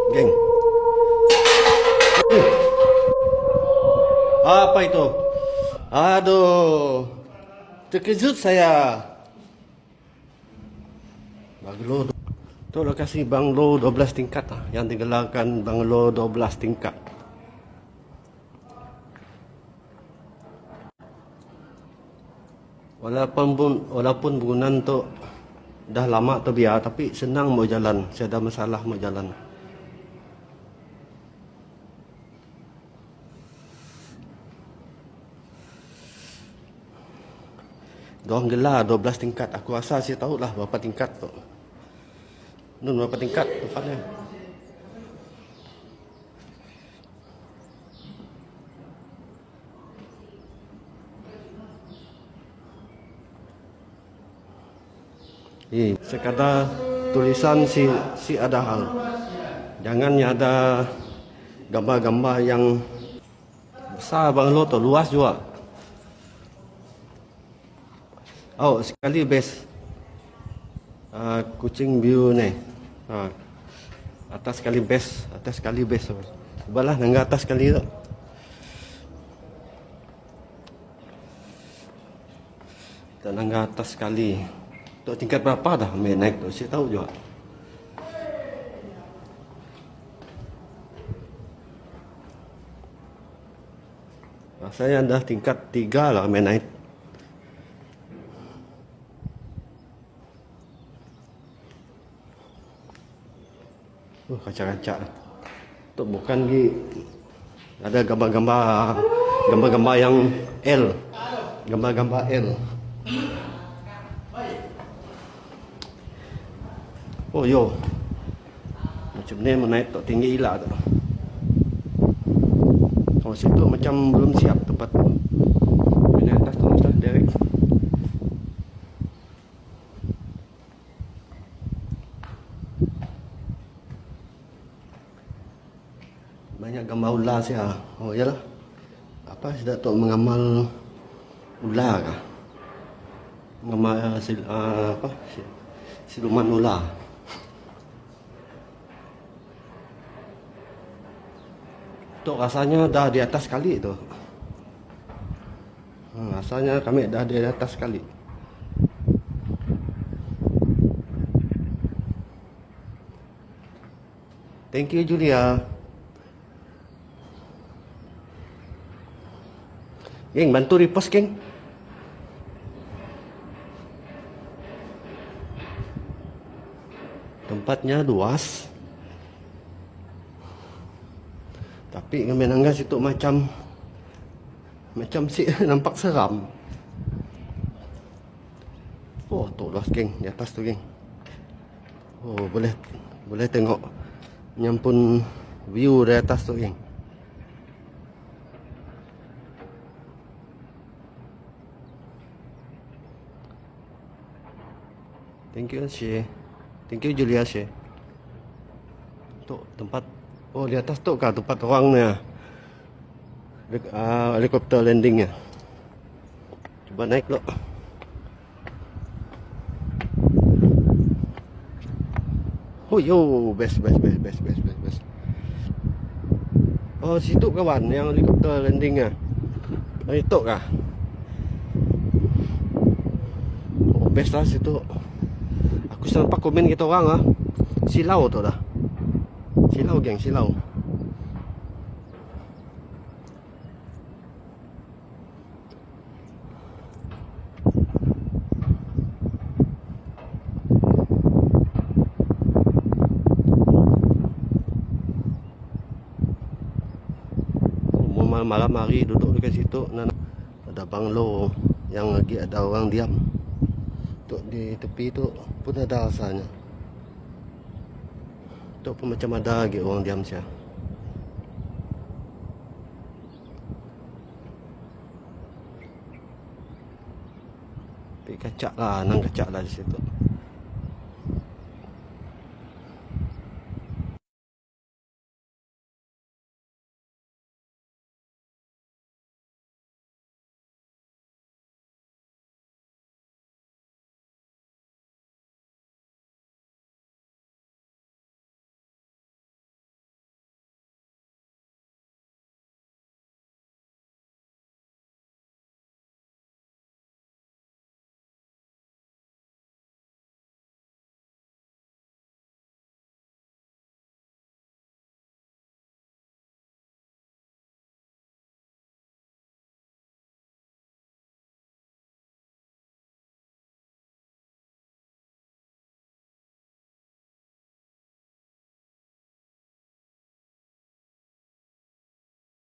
Geng. Apa itu? Aduh. Terkejut saya. Banglo. Itu lokasi banglo 12 tingkat lah. Yang digelarkan banglo 12 tingkat. Walaupun bangunan tu dah lama tu biar, tapi senang mau jalan. Saya ada masalah mau jalan. Diorang gelar 12 tingkat. Aku rasa saya tahulah berapa tingkat tu. Nun berapa tingkat tempatnya. Sekadar tulisan si ada hal. Jangan ada gambar-gambar yang besar banglo tu, luas juga. Oh, sekali best. Kucing view ni. Atas sekali best, atas sekali best. Cubalah nangga atas sekali tu. Kita nangga atas sekali. Tu tingkat berapa dah ambil naik tu? Saya tahu juga. Saya dah tingkat 3 lah ambil naik. Kaca-kaca. Tu bukan lagi ada gambar-gambar yang L. Gambar-gambar L. Oh yo. Macam ni menaik tok tinggi gila tu. Oh situ macam belum siap tempat tu. Ini atas tu mesti direct. Banyak gambar ular saya. Oh iyalah. Apa sudah tok mengamal ular kah? Mengamal apa? Siluman ular. Tu rasanya dah di atas kali tu. Rasanya kami dah di atas kali. Thank you Julia. Geng, bantu repost geng. Tempatnya luas. Tapi kami nangga situ macam si nampak seram. Oh, tu luas geng, di atas tu geng. Oh, boleh tengok nyampun view dari atas tu geng. Thank you Syekh. Thank you Julia Syekh. Tu tempat. Oh di atas tu kah tempat orangnya. Helikopter landingnya. Cuba naik lo. Oh yo, best. Oh situ kawan yang helikopter landingnya. Itu kah? Oh best lah situ. Aku sempat komen kita orang ah. Silau tu dah. Silau geng, silau. Malam hari duduk dekat situ, ada banglo yang lagi ada orang diam. Tu di tepi tu pun ada rasanya. Tu pun macam ada lagi orang diam sia. Tapi kacak lah, nang kacak lah di situ.